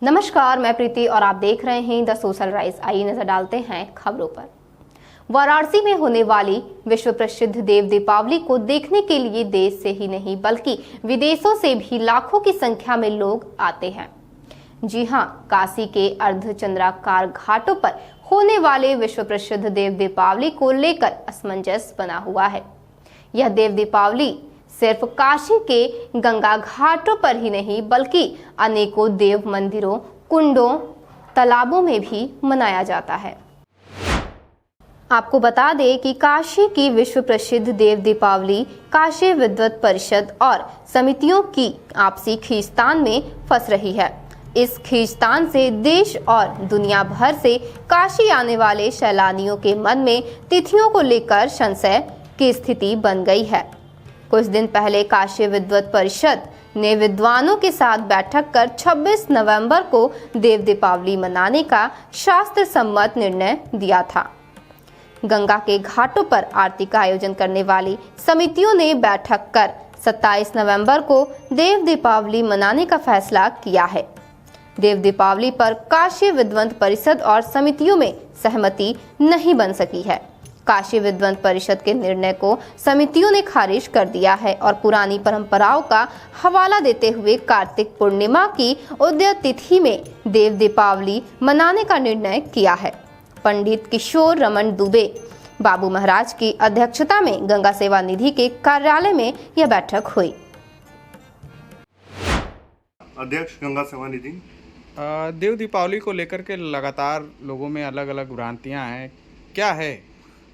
नमस्कार, मैं प्रीति और आप देख रहे हैं द सोशल राइज। आइए नजर डालते हैं खबरों पर। वाराणसी में होने वाली विश्व प्रसिद्ध देव दीपावली को देखने के लिए देश से ही नहीं बल्कि विदेशों से भी लाखों की संख्या में लोग आते हैं। जी हां, काशी के अर्धचंद्राकार घाटों पर होने वाले विश्व प्रसिद्ध देव दीपावली को लेकर असमंजस बना हुआ है। यह देव दीपावली सिर्फ काशी के गंगा घाटों पर ही नहीं बल्कि अनेकों देव मंदिरों, कुंडों, तालाबों में भी मनाया जाता है। आपको बता दें कि काशी की विश्व प्रसिद्ध देव दीपावली काशी विद्वत परिषद और समितियों की आपसी खींचतान में फंस रही है। इस खींचतान से देश और दुनिया भर से काशी आने वाले सैलानियों के मन में तिथियों को लेकर संशय की स्थिति बन गई है। कुछ दिन पहले काशी विद्वत परिषद ने विद्वानों के साथ बैठक कर 26 नवंबर को देव दीपावली मनाने का शास्त्र सम्मत निर्णय दिया था। गंगा के घाटों पर आरती का आयोजन करने वाली समितियों ने बैठक कर 27 नवंबर को देव दीपावली मनाने का फैसला किया है। देव दीपावली पर काशी विद्वत परिषद और समितियों में सहमति नहीं बन सकी है। काशी विद्वत परिषद के निर्णय को समितियों ने खारिज कर दिया है और पुरानी परंपराओं का हवाला देते हुए कार्तिक पूर्णिमा की उदय तिथि में देव दीपावली मनाने का निर्णय किया है। पंडित किशोर रमन दुबे बाबू महाराज की अध्यक्षता में गंगा सेवा निधि के कार्यालय में यह बैठक हुई। अध्यक्ष गंगा सेवा निधि, देव दीपावली को लेकर के लगातार लोगों में अलग अलग भ्रांतियां हैं, क्या है?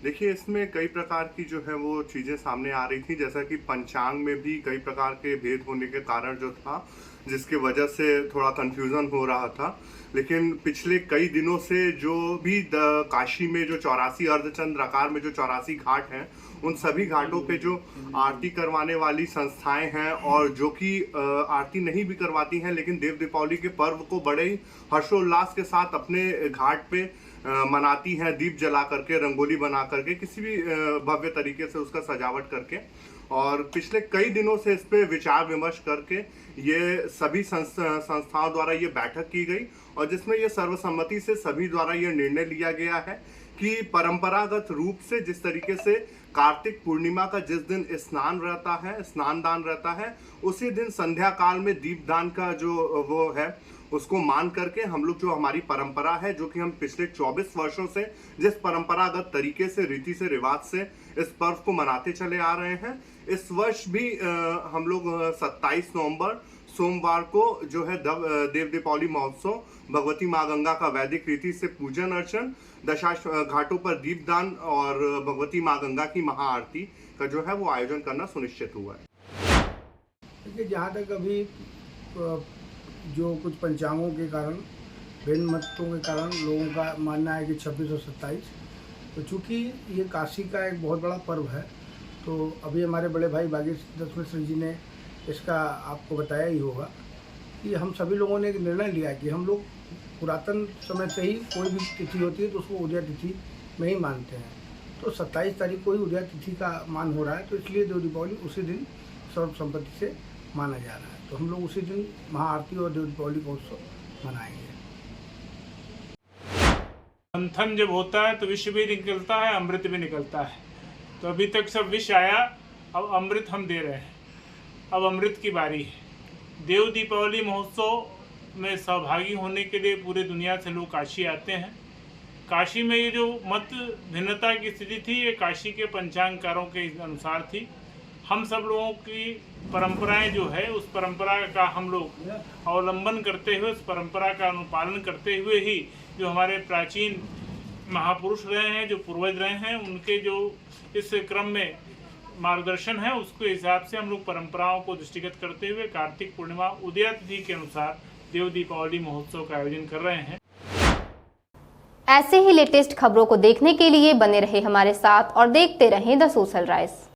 देखिए, इसमें कई प्रकार की जो है वो चीज़ें सामने आ रही थी, जैसा कि पंचांग में भी कई प्रकार के भेद होने के कारण जो था, जिसके वजह से थोड़ा कंफ्यूजन हो रहा था। लेकिन पिछले कई दिनों से जो भी काशी में जो 84 अर्धचंद्राकार में जो 84 घाट हैं, उन सभी घाटों पे जो आरती करवाने वाली संस्थाएं हैं और जो कि आरती नहीं भी करवाती हैं लेकिन देव दीपावली के पर्व को बड़े ही हर्षोल्लास के साथ अपने घाट पे मनाती हैं, दीप जला करके, रंगोली बना करके, किसी भी भव्य तरीके से उसका सजावट करके। और पिछले कई दिनों से इस पे विचार विमर्श करके ये सभी संस्थाओं द्वारा ये बैठक की गई और जिसमें ये सर्वसम्मति से सभी द्वारा ये निर्णय लिया गया है कि परंपरागत रूप से जिस तरीके से कार्तिक पूर्णिमा का जिस दिन स्नान रहता है, स्नान दान रहता है, उसी दिन संध्या काल में दीपदान का जो वो है उसको मान करके हम लोग जो हमारी परंपरा है, जो कि हम पिछले 24 वर्षों से जिस परंपरागत तरीके से, रीति से, रिवाज से इस पर्व को मनाते चले आ रहे हैं, इस वर्ष भी हम लोग 27 नवंबर सोमवार को जो है देव दीपावली महोत्सव भगवती माँ गंगा का वैदिक रीति से पूजन अर्चन, दशाश घाटों पर दीपदान और भगवती माँ गंगा की महाआरती का जो है वो आयोजन करना सुनिश्चित हुआ है। देखिए, जहाँ तक अभी जो कुछ पंचांगों के कारण, भिन्न मतों के कारण लोगों का मानना है कि 26 और 27, तो चूँकि ये काशी का एक बहुत बड़ा पर्व है, तो अभी हमारे बड़े भाई भागीरथ मिश्र जी ने इसका आपको बताया ही होगा कि हम सभी लोगों ने एक निर्णय लिया कि हम लोग पुरातन समय से ही कोई भी तिथि होती है तो उसको उदय तिथि में ही मानते हैं। तो 27 तारीख को ही उदय तिथि का मान हो रहा है, तो इसलिए देव दीपावली उसी दिन सर्वसम्मति से माना जा रहा है। तो हम लोग उसी दिन महाआरती और देव दीपावली का उत्सव मनाएंगे। मंथन जब होता है तो विष भी निकलता है, अमृत भी निकलता है। तो अभी तक सब विष आया, अब अमृत हम दे रहे हैं। अब अमृत की बारी है। देव दीपावली महोत्सव में सहभागी होने के लिए पूरे दुनिया से लोग काशी आते हैं। काशी में ये जो मत भिन्नता की स्थिति थी, ये काशी के पंचांगकारों के अनुसार थी। हम सब लोगों की परंपराएं जो है, उस परंपरा का हम लोग अवलंबन करते हुए, उस परंपरा का अनुपालन करते हुए ही जो हमारे प्राचीन महापुरुष रहे हैं, जो पूर्वज रहे हैं, उनके जो इस क्रम में मार्गदर्शन है, उसके हिसाब से हम लोग परंपराओं को दृष्टिगत करते हुए कार्तिक पूर्णिमा उदय तिथि के अनुसार देव दीपावली महोत्सव का आयोजन कर रहे हैं। ऐसे ही लेटेस्ट खबरों को देखने के लिए बने रहे हमारे साथ और देखते रहें द सोशल राइज।